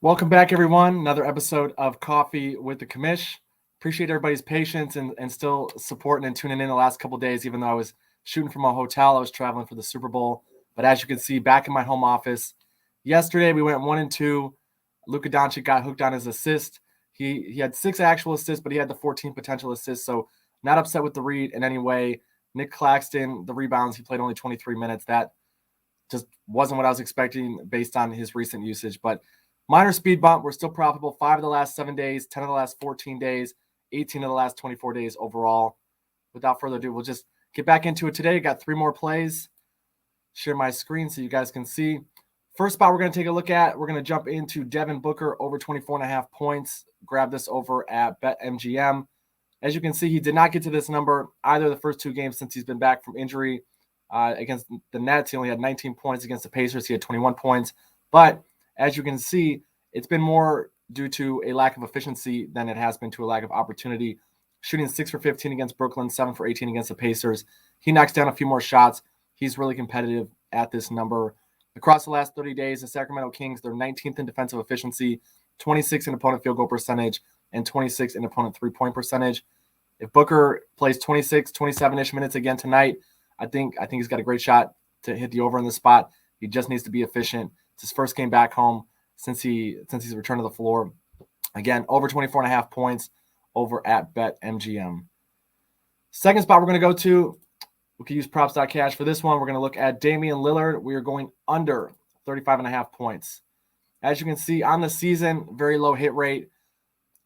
Welcome back, everyone. Another episode of Coffee with the Commish. Appreciate everybody's patience and still supporting and tuning in the last couple of days, even though I was shooting from a hotel. I was traveling for the Super Bowl. But as you can see, back in my home office. Yesterday, we went 1-2. Luka Doncic got hooked on his assist. He had 6 actual assists, but he had the 14 potential assists. So not upset with the read in any way. Nick Claxton, the rebounds, he played only 23 minutes. That just wasn't what I was expecting based on his recent usage. But minor speed bump. We're still profitable. 5 of the last 7 days, 10 of the last 14 days, 18 of the last 24 days overall. Without further ado, we'll just get back into it today. Got 3 more plays. Share my screen so you guys can see. First spot we're going to take a look at, we're going to jump into Devin Booker over 24.5 points. Grab this over at BetMGM. As you can see, he did not get to this number either of the first 2 games since he's been back from injury. Against the Nets, he only had 19 points. Against the Pacers, he had 21 points. But as you can see, it's been more due to a lack of efficiency than it has been to a lack of opportunity. Shooting 6 for 15 against Brooklyn, 7 for 18 against the Pacers. He knocks down a few more shots. He's really competitive at this number. Across the last 30 days, the Sacramento Kings, they're 19th in defensive efficiency, 26 in opponent field goal percentage, and 26 in opponent three-point percentage. If Booker plays 26, 27-ish minutes again tonight, I think he's got a great shot to hit the over in the spot. He just needs to be efficient. It's his first game back home since he's returned to the floor. Again, over 24.5 points over at BetMGM. Second spot we're going to go to, we can use props.cash for this one. We're going to look at Damian Lillard. We are going under 35.5 points. As you can see on the season, very low hit rate.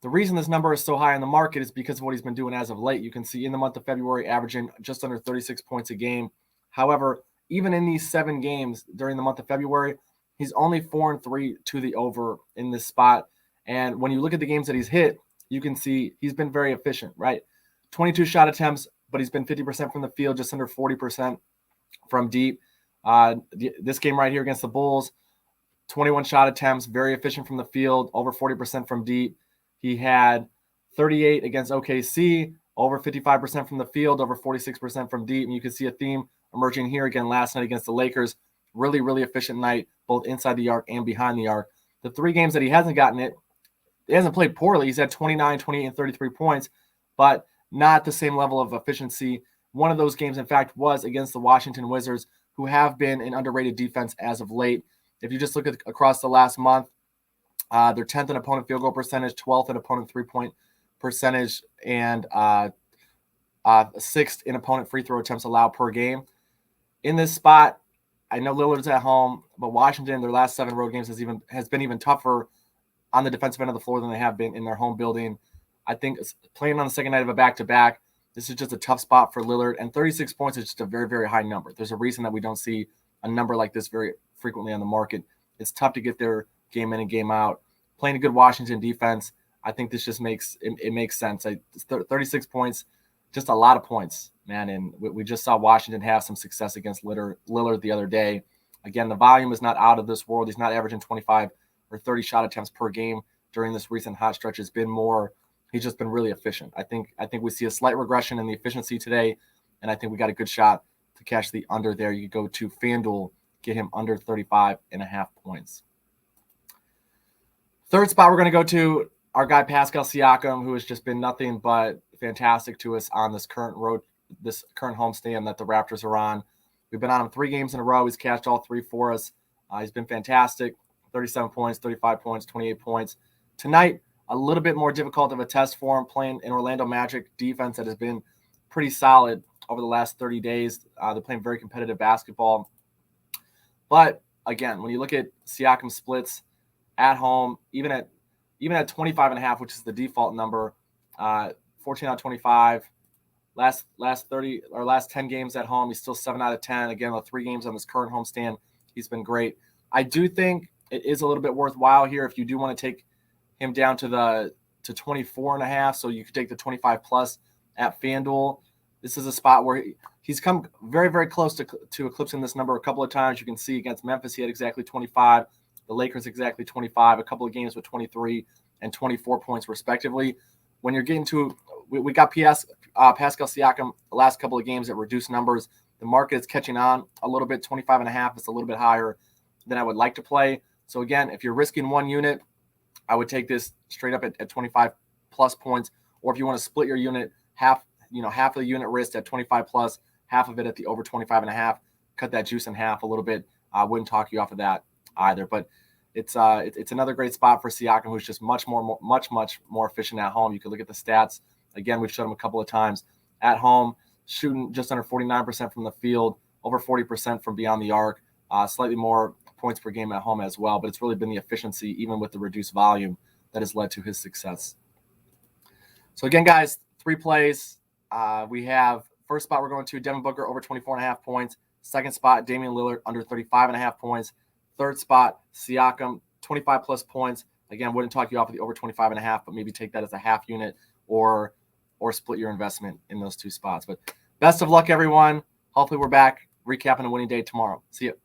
The reason this number is so high in the market is because of what he's been doing as of late. You can see in the month of February, averaging just under 36 points a game. However, even in these 7 games during the month of February, he's only 4-3 to the over in this spot. And when you look at the games that he's hit, you can see he's been very efficient, right? 22 shot attempts, but he's been 50% from the field, just under 40% from deep. This game right here against the Bulls, 21 shot attempts, very efficient from the field, over 40% from deep. He had 38 against OKC, over 55% from the field, over 46% from deep. And you can see a theme emerging here again last night against the Lakers. Really, really efficient night, both inside the arc and behind the arc. The 3 games that he hasn't gotten it, he hasn't played poorly. He's had 29, 28, and 33 points, but not the same level of efficiency. One of those games, in fact, was against the Washington Wizards, who have been an underrated defense as of late. If you just look at across the last month, they're 10th in opponent field goal percentage, 12th in opponent three-point percentage, and 6th in opponent free throw attempts allowed per game. In this spot, I know Lillard's at home, but Washington, their last 7 road games has been even tougher on the defensive end of the floor than they have been in their home building. I think playing on the second night of a back-to-back, this is just a tough spot for Lillard, and 36 points is just a very, very high number. There's a reason that we don't see a number like this very frequently on the market. It's tough to get their game in and game out. Playing a good Washington defense, I think this just makes sense. 36 points, just a lot of points, man. And we just saw Washington have some success against Lillard the other day. Again, the volume is not out of this world. He's not averaging 25 or 30 shot attempts per game during this recent hot stretch. It's been more. He's just been really efficient. I think we see a slight regression in the efficiency today, and I think we got a good shot to cash the under there. You could go to FanDuel, get him under 35.5 points. Third spot we're going to go to our guy Pascal Siakam, who has just been nothing but fantastic to us on this current homestand that the Raptors are on. We've been on him 3 games in a row. He's cashed all 3 for us. He's been fantastic. 37 points, 35 points, 28 points. Tonight, a little bit more difficult of a test for him, playing in Orlando Magic defense that has been pretty solid over the last 30 days. They're playing very competitive basketball. But again, when you look at Siakam splits at home, even at 25.5, which is the default number, 14 out of 25. Last 10 games at home, he's still 7 out of 10. Again, the 3 games on this current homestand, he's been great. I do think it is a little bit worthwhile here if you do want to take him down to 24.5, so you could take the 25 plus at FanDuel. This is a spot where he's come very, very close to eclipsing this number a couple of times. You can see against Memphis, he had exactly 25. The Lakers exactly 25. A couple of games with 23 and 24 points respectively. When you're getting to, we got Pascal Siakam the last couple of games at reduced numbers. The market is catching on a little bit. 25.5 is a little bit higher than I would like to play. So again, if you're risking 1 unit, I would take this straight up at 25 plus points. Or if you want to split your unit, half of the unit risk at 25 plus, half of it at the over 25.5, cut that juice in half a little bit. I wouldn't talk you off of that either. But it's another great spot for Siakam, who's just much more efficient at home. You can look at the stats. Again, we've showed him a couple of times at home, shooting just under 49% from the field, over 40% from beyond the arc, slightly more points per game at home as well. But it's really been the efficiency, even with the reduced volume, that has led to his success. So again, guys, 3 plays. We have first spot we're going to Devin Booker over 24.5 points. Second spot, Damian Lillard under 35.5 points. Third spot, Siakam 25 plus points. Again, wouldn't talk you off of the over 25.5, but maybe take that as a half unit or split your investment in those 2 spots. But best of luck, everyone. Hopefully we're back recapping a winning day tomorrow. See you.